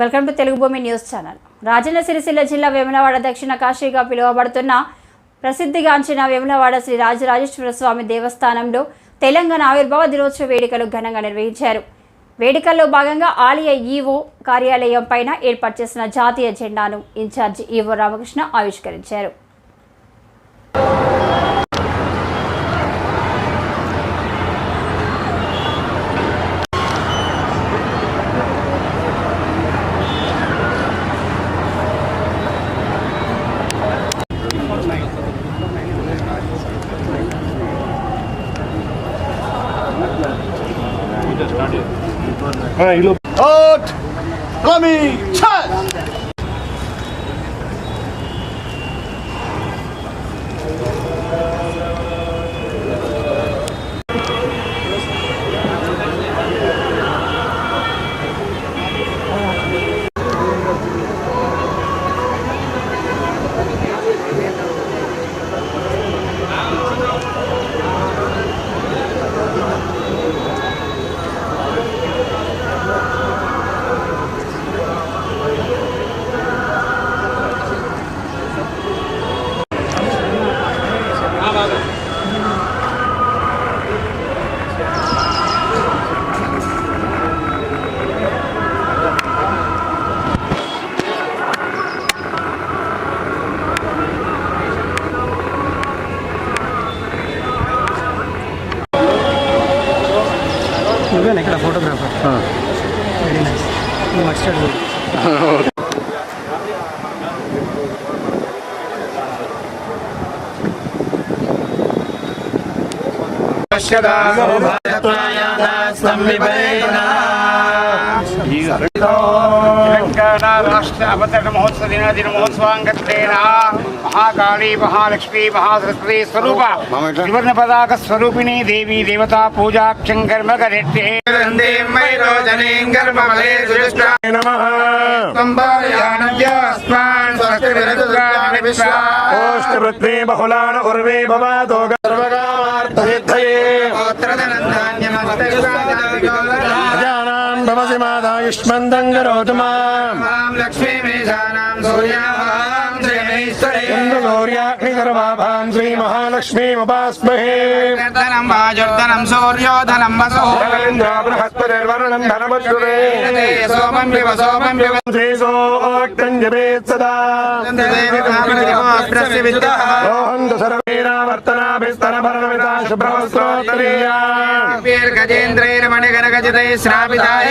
Welcome to Telugu భూమి news channel. Rajanna Sircilla జిల్లా వేములవాడ దక్షిణ కాశీగా పిలువబడుతున్న ప్రసిద్ధిగాంచిన వేములవాడ శ్రీ రాజరాజేశ్వర స్వామి దేవస్థానంలో తెలంగాణ ఆవిర్భావ దినోత్సవ వేడుకలు ఘనంగా నిర్వహించారు. వేడుకల్లో భాగంగా ఆలయ ఈవో కార్యాలయం పైన ఏర్పాటు చేసిన జాతీయ జెండాను ఇన్ఛార్జి ఈవో రామకృష్ణ ఆవిష్కరించారు. ఇక్కడ photographer very nice. Mustard Telangana రాష్ట్ర అవతరణ మహోత్సవ దిన మహోత్సవాంగత్వేన మహాకాళీ మహాలక్ష్మీ మహాసరస్వతి స్వరూప త్రివర్ణ పతాక స్వరూపిణి దేవీ దేవతా పూజాక్షం కర్మ కరెట్టే బహుళాన ఉర్వే భవాతో భవసి మాదాయుష్మంతం కరోతు మాం లక్ష్మీ మేషానాం సూర్యాం సూర్యాగ్నిగర్భాం శ్రీ మహాలక్ష్మీముపాస్మహే. ధనం వాజుర్ధనం సూర్యోధనం వసో బృహస్పతిర్వరుణం ధనమచ్యుతే సోమం వివ సోమం వివ శ్రీసోక్తం జపేత్ సదా రోహంతు సర్వేరావర్తనాభిస్తనభరణమితా శుభ్రవస్త్రోత్తరీయా గజేంద్రైరమణిగణగజితై శ్రావితాయ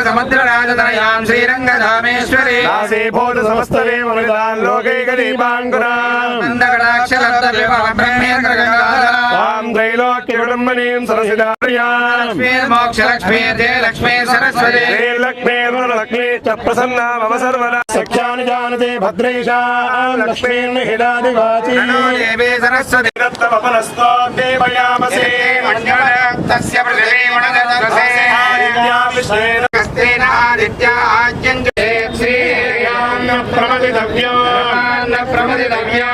సముద్రరాజతనయాం శ్రీరంగధామేశ్వరీ భూత సమస్తవే మనిదాన్ లోకైకదీపాంకురాం తాం త్రైలోక్యకుటుంబనీం సరసిదార్యాం మోక్షలక్ష్మీ లక్ష్మీ సరస్వతి లక్ష్మీ చ ప్రసన్నా మమ సర్వదా సఖ్యాని జానతే భద్రైషాం లక్ష్మీన్ హిడాదివాచీ దేవీ సరస్వతి దత్తవపనస్తో దేవయామసే తస్య ప్రతిమే మణదత్వసే విష్ణేన కస్తేన ఆదిత్యాజ్యం శ్రీయాన్న ప్రమదితవ్యో ప్రమదితవ్యో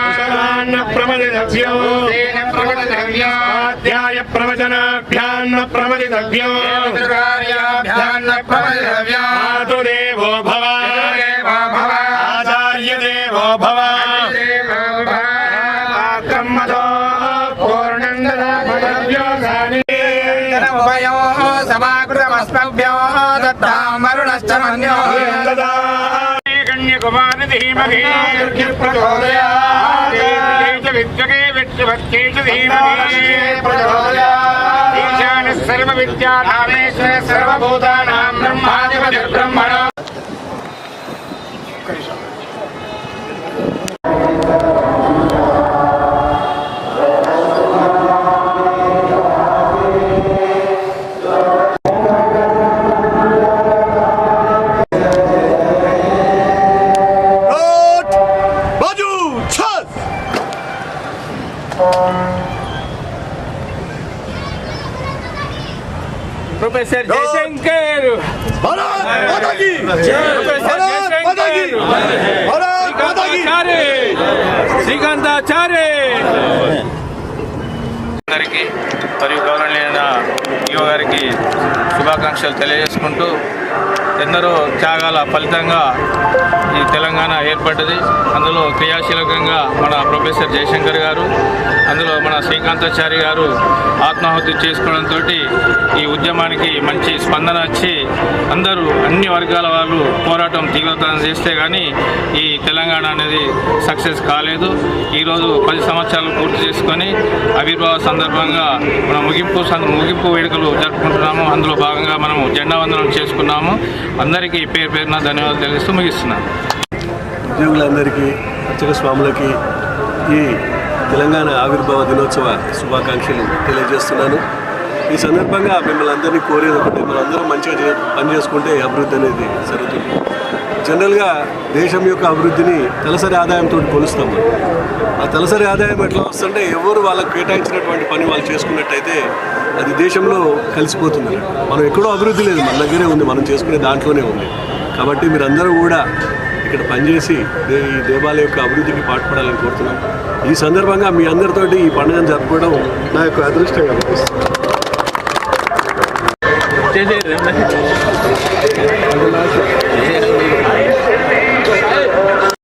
ప్రమదితవ్యో తేన ప్రమదితవ్యో అధ్యాయ ప్రవచనాభ్యాన్న ప్రమదితవ్యో దుర్గార్యాభ్యాన్న ప్రమదితవ్యో మాతుదేవో భవ ఆచార్య దేవో భవ బ్రహ్మతో పూర్ణందవ్యోగాని ఉభయో సమాకృతమస్మభ్యో దత్తాం వరుణశ్చ మన్యో కన్యకుమారి ధీమహి ప్రచోదయాత్ విద్యకే విద్యవత్కే ధీమహి ప్రచోదయాత్ ఈశాన సర్వ విద్యానామేశ్వర సర్వభూతానాం బ్రహ్మాధిపతిర్ బ్రహ్మణ. प्रोफेसर जयशंकर శ్రీకాంతాచార్య అందరికీ మరియు గౌరవనీయ ఆర్డీఓ గారికి శుభాకాంక్షలు తెలియజేసుకుంటూ ఎందరో త్యాగాల ఫలితంగా ఈ తెలంగాణ ఏర్పడ్డది. అందులో క్రియాశీలకంగా మన ప్రొఫెసర్ జయశంకర్ గారు, అందులో మన శ్రీకాంతాచారి గారు ఆత్మాహుతి చేసుకోవడంతో ఈ ఉద్యమానికి మంచి స్పందన వచ్చి అందరూ అన్ని వర్గాల వాళ్ళు పోరాటం తీవ్రతరం చేస్తే కానీ ఈ తెలంగాణ అనేది సక్సెస్ కాలేదు. ఈరోజు 10 సంవత్సరాలు పూర్తి చేసుకొని ఆవిర్భావ సందర్భంగా మనం ముగింపు వేడుకలు జరుపుకుంటున్నాము. అందులో భాగంగా మనము జెండా వందనం చేసుకున్నాము. అందరికీ పేరు పేరున ధన్యవాదాలు తెలియజేస్తూ ముగిస్తున్నాను. ఉద్యోగులందరికీ, అర్చక స్వాములకి ఈ తెలంగాణ ఆవిర్భావ దినోత్సవ శుభాకాంక్షలు తెలియజేస్తున్నాను. ఈ సందర్భంగా మిమ్మల్ని అందరినీ కోరేది ఒకటి, మనందరం మంచిగా పని చేసుకుంటే అభివృద్ధి అనేది జరుగుతుంది. జనరల్గా దేశం యొక్క అభివృద్ధిని తలసరి ఆదాయంతో కొలుస్తాము. ఆ తలసరి ఆదాయం ఎట్లా వస్తుంటే ఎవరు వాళ్ళకు కేటాయించినటువంటి పని వాళ్ళు చేసుకున్నట్టయితే అది దేశంలో కలిసిపోతుంది. మనం ఎక్కడో అభివృద్ధి లేదు, మన దగ్గరే ఉంది, మనం చేసుకునే దాంట్లోనే ఉంది. కాబట్టి మీరందరూ కూడా ఇక్కడ పనిచేసి ఈ దేవాలయం యొక్క అభివృద్ధికి పాటుపడాలని కోరుతున్నాం. ఈ సందర్భంగా మీ అందరితోటి ఈ పండుగను జరుపుకోవడం నా యొక్క అదృష్టంగా భావిస్తున్నాను.